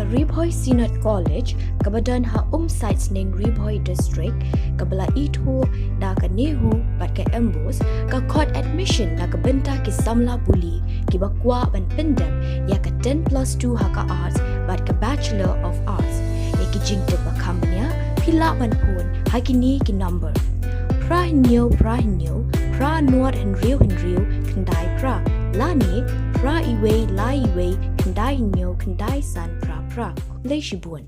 ka Ribhoy Synod College kabadan ha sites ning Ribhoy District kabala itu da ka nehu bat ka embos ka court admission na ka benta ki samla buli ki bakwa ban pendam ya ka 10+2 ha ka arts bat ka Bachelor of Arts ya ki jingte ba kambnya pila ban pun ha ki ni ki number pra hinyo pra nuat henriu kendai pra lani pra iwe la iwe kendai hinyo kendai san pra le shibun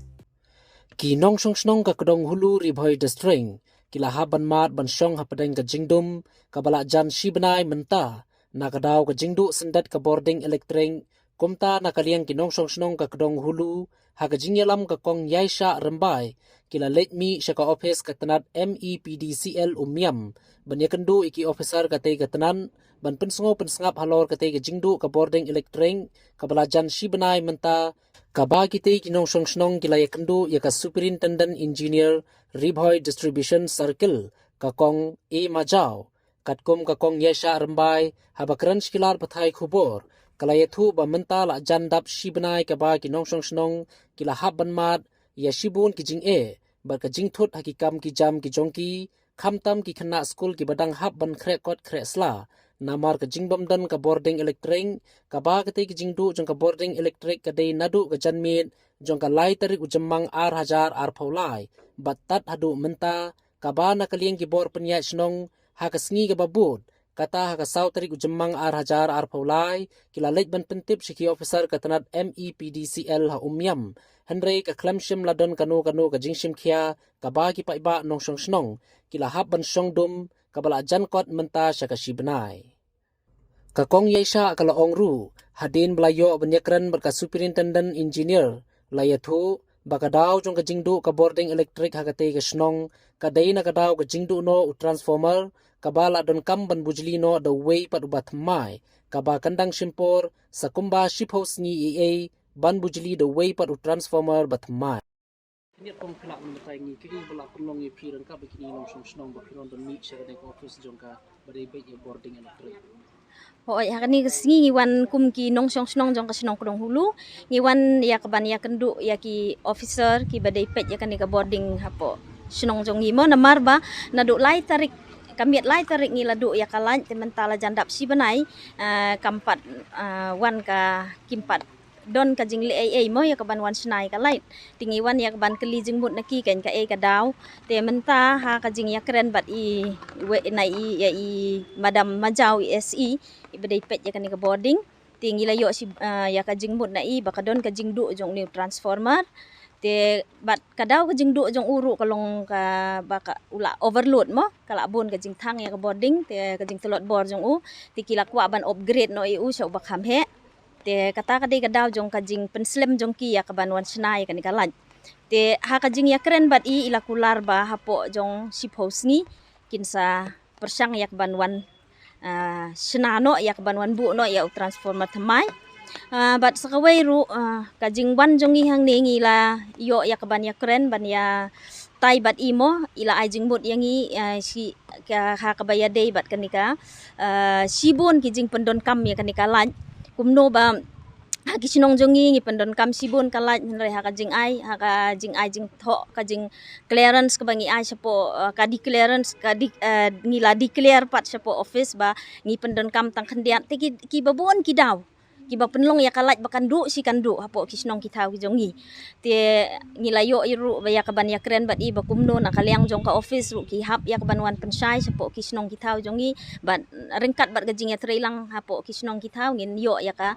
ki nong song snong ka kedong hulu Ribhoy District kila haban mat ban song hapadeng ka jingdum kabala jan shibnai menta na kadaw ka jingdu sendat ka boarding electric kumta na kaliang kinong song snong ka kedong hulu ha ka jingyalam ka kong yaisha rembay kila let mi siya ka office ka tanat MEPDCL umyam banya kendu iki officer ka tay ka tanan ban pensngap halor ka tay ka jingdu ka boarding electric kabala jan shibnai menta kabagi tay kinong song snong kila ya kendu ya ka superintendent engineer Ribhoy Distribution Circle ka kong E Majao katkum ka kong yesha rembay habakran skilar pathay khubor kalayathu ba menta la jandap shibnai ka ba kinong song snong kila haban mat ya shibun ki jing e ba ka jing thut hakikam ki jam ki jongki khamtam ki khana school ki badang hab ban khre kot khre sla namar ka jingbam dan ka boarding electric ka ba ka te ki jingdu jong ka boarding electric ka dei nadu ka janmit jong ka lai tarik ujamang ar paulai batat hadu menta ka ba na kaliang ki bor penya snong ha ka sngi ka babud kata ha ka saw tarik ujamang ar paulai kila leit ban pentip shiki officer ka tanat MEPDCL ha umyam Henry ka klamshim ladon kanu ka jingshim khia ka ba ki pa iba nong song snong kila hab ban song dum kabala jan kot menta sya ka shibnai ka kong yaisha ka laong ru hadin blayo banyakran berka superintendent engineer layathu bakadaw jong ka jingdu ka boarding electric hakate ka snong ka dai na kadaw ka jingdu no transformer kabala don kam ban bujli no the way pat ubat mai kaba kandang shimpor sa kumba shiphouse ni ea ban bujli the way pat transformer bat mai ni pom khlak ni tai ngi ki bala pulong ni phiran ka bikini long song snong ba phiron don mi sha ka office jong ka bare be boarding electric Hoi hakani ngi wan kum ki nong song snong jong ka snong kudong hulu ngi wan ya kaban ya kendu ya ki officer ki badai pet ya kani ka boarding hapo snong jong ngi mo na marba na do lai tarik kamiat lai tarik ngi ladu ya kalan tementala jandap si banai kampat wan ka kimpat don ka jing le ai mo ya kaban wan snai ka light tingi wan ya kaban keli jing mut naki kan ka ka daw te menta ha ka jing ya kren bat i we na i ya i madam majau SE ibadai pet ya kan ka boarding tingi layo si ya ka jing mut na i baka don ka jing du jong new transformer te bat kadaw ka jing du jong uru kalong ka baka ula overload mo kala bon ka jing thang ya ka boarding te ka jing telot bor jong u ti kila kwa ban upgrade no i u sa ubak ham he te kata kadai kadaw jong ka jing penslem jong ki ya ka ban wan snai kan ka lan te ha ka jing ya kren bat i ila kular ba hapo jong shiphouse ngi kinsa persang yak ban wan snano yak ban wan bu no ya transformer thamai bat sakawai ru ka jing wan jong i hang ne ngi la yo yak ban ya kren ban ya tai bat imo ila ai jing mut yang i si ka ha ka baya dei bat kanika sibun ki jing pendon kam ya kanika lan kumno ba haki sinong jongi ngi pendon kam sibun kalat nre haka jing ai jing tho ka jing clearance ka bangi ai sapo ka di clearance ka di ngila declare pat sapo office ba ngi pendon kam tang khandiat te ki babon ki daw ki ba penlong ya kalat bakan du si kan du hapo ki sinong ki thau ki jongi te ngila yo iru ba ya ka ban ya kren bat i ba kumno na kaliang jong ka office ru ki hap ya ka ban wan pensai sapo ki sinong ki thau jongi bat ringkat bat ka jing ya trailang hapo ki sinong ki thau ngin yo ya ka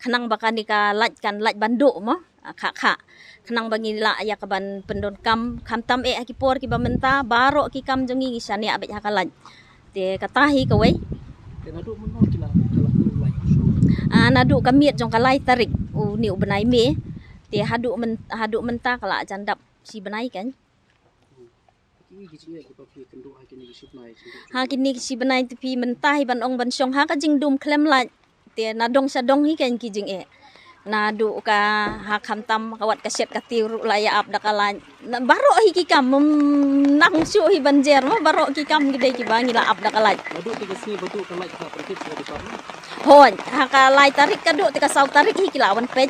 khanang baka ni ka lat bandu mo kha khanang bangi la ya ka ban pendon kam tam e ki por ki ba menta baro ki kam jongi ngisani abet hakalan te katahi ka we te nadu mun kila nadu kamiat jong kalai tarik u ni benai me te hadu menta kala jandap si benai kan ha kini si benai tepi menta hi ban ong ban song ha ka jing dum klem la te nadong sa dong hi kan ki jing e nadu ka ha kham tam kawat kaset ka tiru la ya ap dakala baro hi ki kam nang su hi banjer mo baro ki kam gide ki bangi la ap dakala nadu ti kesni betu kan lai ka perkit hon ha ka lai tarik ka du ti ka saw tarik hi ki lawan pej